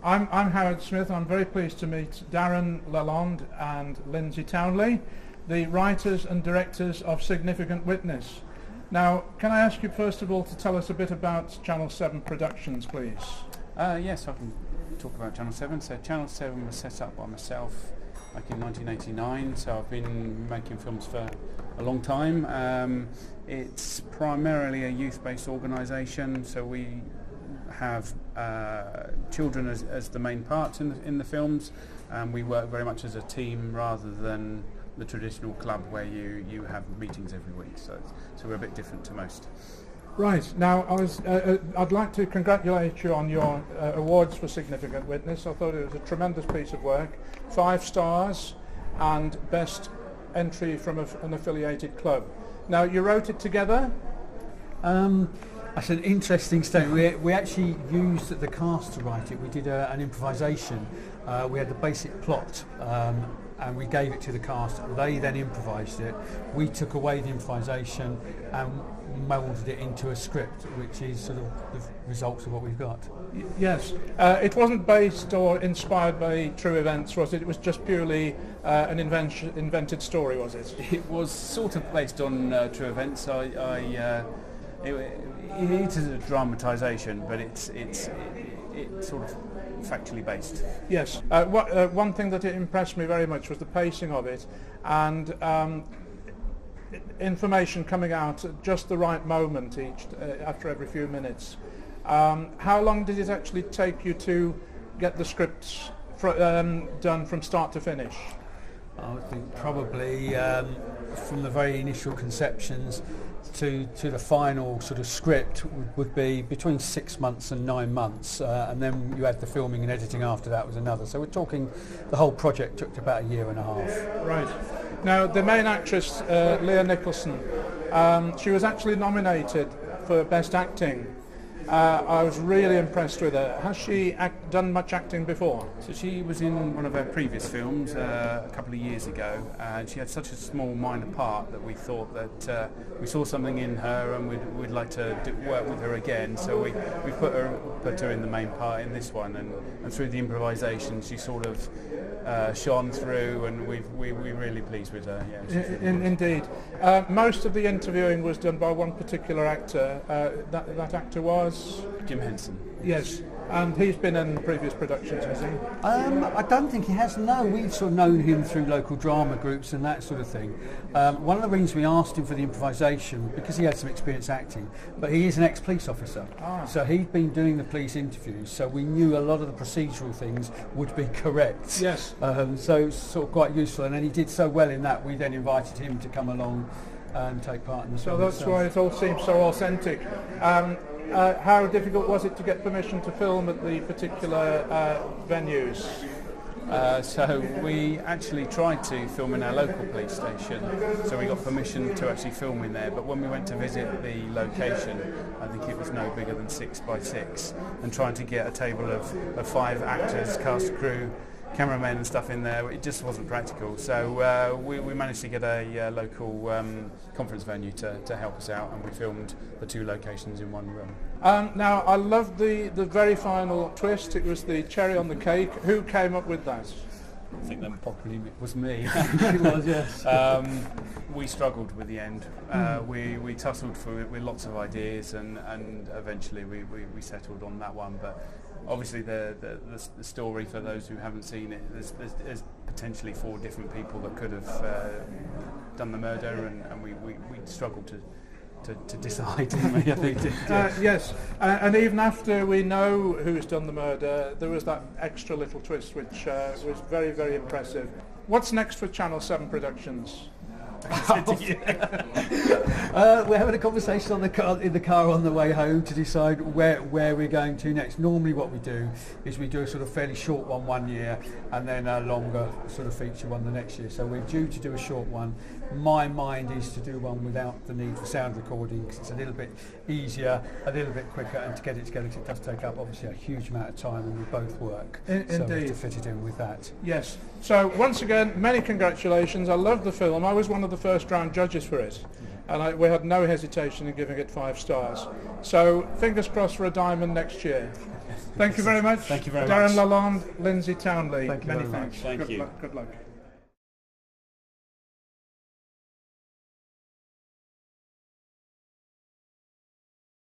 I'm Howard Smith. I'm very pleased to meet Darren Lalonde and Lindsay Townley, the writers and directors of Significant Witness. Now, can I ask you first of all to tell us a bit about Channel 7 Productions, please? Yes, I can talk about Channel 7. So Channel 7 was set up by myself back in 1989, so I've been making films for a long time. It's primarily a youth-based organisation, so we have children as the main parts in the films, and we work very much as a team rather than the traditional club where you have meetings every week. So we're a bit different to most. Right. Now, I'd like to congratulate you on your awards for Significant Witness. I thought it was a tremendous piece of work. 5 stars and best entry from an affiliated club. Now, you wrote it together? That's an interesting story. We actually used the cast to write it. We did an improvisation. We had the basic plot and we gave it to the cast. They then improvised it. We took away the improvisation and moulded it into a script, which is sort of the results of what we've got. Yes. It wasn't based or inspired by true events, was it? It was just purely an invented story, was it? It was sort of based on true events. It is a dramatisation, but it's sort of factually based. Yes. One thing that impressed me very much was the pacing of it, and information coming out at just the right moment after every few minutes. How long did it actually take you to get the scripts done from start to finish? I would think probably from the very initial conceptions to the final sort of script would be between 6 months and 9 months, and then you had the filming and editing after that was another. So we're talking the whole project took about 1.5 years. Right. Now, the main actress, Leah Nicholson, she was actually nominated for Best Acting. I was really impressed with her. Has she done much acting before? So she was in one of her previous films a couple of years ago, and she had such a small minor part that we thought that we saw something in her and we'd like to work with her again. So we put her in the main part in this one, and through the improvisation she sort of shone through, and we're really pleased with her. Yeah, Indeed. Most of the interviewing was done by one particular actor. That actor was? Jim Henson. Yes, and he's been in previous productions, has he? I don't think he has. No, we've sort of known him through local drama groups and that sort of thing. One of the reasons we asked him for the improvisation, because he had some experience acting, but he is an ex-police officer. So he'd been doing the police interviews, so we knew a lot of the procedural things would be correct. Yes. So it's sort of quite useful, and then he did so well in that, we then invited him to come along and take part in the film. So that's why it all seems so authentic. How difficult was it to get permission to film at the particular venues? So we actually tried to film in our local police station, so we got permission to actually film in there, but when we went to visit the location, I think it was no bigger than 6 by 6, and trying to get a table of 5 actors, cast, crew, cameramen and stuff in there, it just wasn't practical. So we managed to get a local conference venue to help us out, and we filmed the 2 locations in one room. Now, I loved the very final twist. It was the cherry on the cake. Who came up with that? I think that probably was me. It was, yes. We struggled with the end. We tussled through it with lots of ideas, and eventually we settled on that one. But obviously the story, for those who haven't seen it, there's potentially 4 different people that could have done the murder, and we struggled to decide, didn't we? I think. Yes, and even after we know who's done the murder, there was that extra little twist which was very, very impressive. What's next for Channel 7 Productions? We're having a conversation in the car on the way home to decide where we're going to next. Normally what we do is we do a sort of fairly short one year and then a longer sort of feature one the next year. So we're due to do a short one. My mind is to do one without the need for sound recording, because it's a little bit easier, a little bit quicker, and to get it together, 'cause it does take up obviously a huge amount of time, and we both work. Indeed. So we have to fit it in with that. Yes. So once again, many congratulations. I love the film. I was one of the first round judges for it, and we had no hesitation in giving it 5 stars. So fingers crossed for a diamond next year. Thank you very much. Thank you very Darren much. Lalonde, Lindsay Townley. Thank you Many very thanks. much. Thank Good you. luck. Good luck.